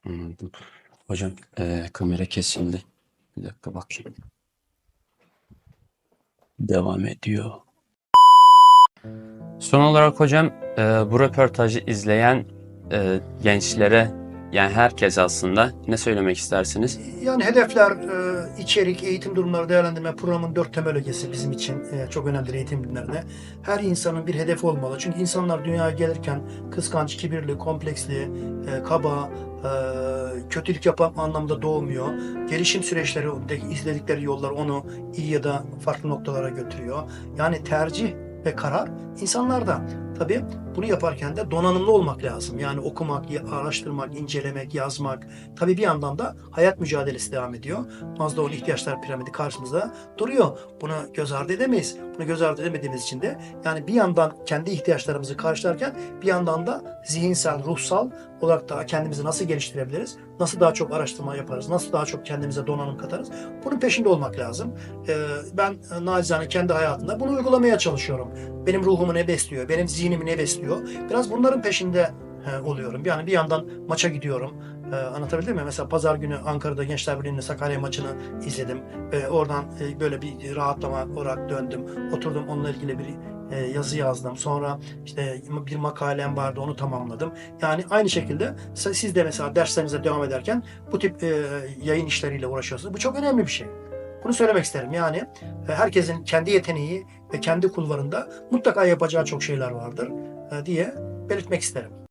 Anladım. Hocam kamera kesildi. Bir dakika bakayım. Devam ediyor. Son olarak hocam bu röportajı izleyen gençlere, yani herkes aslında ne söylemek istersiniz? Yani hedefler, içerik, eğitim durumları değerlendirme programının 4 temel ögesi bizim için çok önemlidir eğitim bilimlerine. Her insanın bir hedefi olmalı. Çünkü insanlar dünyaya gelirken kıskanç, kibirli, kompleksli, kaba, kötülük yapan anlamda doğmuyor. Gelişim süreçlerindeki izledikleri yollar onu iyi ya da farklı noktalara götürüyor. Yani tercih ve karar insanlarda. Tabii bunu yaparken de donanımlı olmak lazım. Yani okumak, araştırmak, incelemek, yazmak. Tabii bir yandan da hayat mücadelesi devam ediyor. Maslow'un ihtiyaçlar piramidi karşımızda duruyor. Bunu göz ardı edemeyiz. Bunu göz ardı edemediğimiz için de yani bir yandan kendi ihtiyaçlarımızı karşılarken bir yandan da zihinsel, ruhsal olarak da kendimizi nasıl geliştirebiliriz? Nasıl daha çok araştırma yaparız? Nasıl daha çok kendimize donanım katarız? Bunun peşinde olmak lazım. Ben nacizane kendi hayatımda bunu uygulamaya çalışıyorum. Benim ruhumu ne besliyor? Benim zihnimi ne besliyor? Biraz bunların peşinde oluyorum. Yani bir yandan maça gidiyorum. Anlatabildim mi? Mesela pazar günü Ankara'da Gençler Birliği'nin Sakarya maçını izledim. Oradan böyle bir rahatlama olarak döndüm. Oturdum onunla ilgili bir yazı yazdım. Sonra işte bir makalem vardı, onu tamamladım. Yani aynı şekilde siz de mesela derslerinize devam ederken bu tip yayın işleriyle uğraşıyorsunuz. Bu çok önemli bir şey. Bunu söylemek isterim. Yani herkesin kendi yeteneği ve kendi kulvarında mutlaka yapacağı çok şeyler vardır diye belirtmek isterim.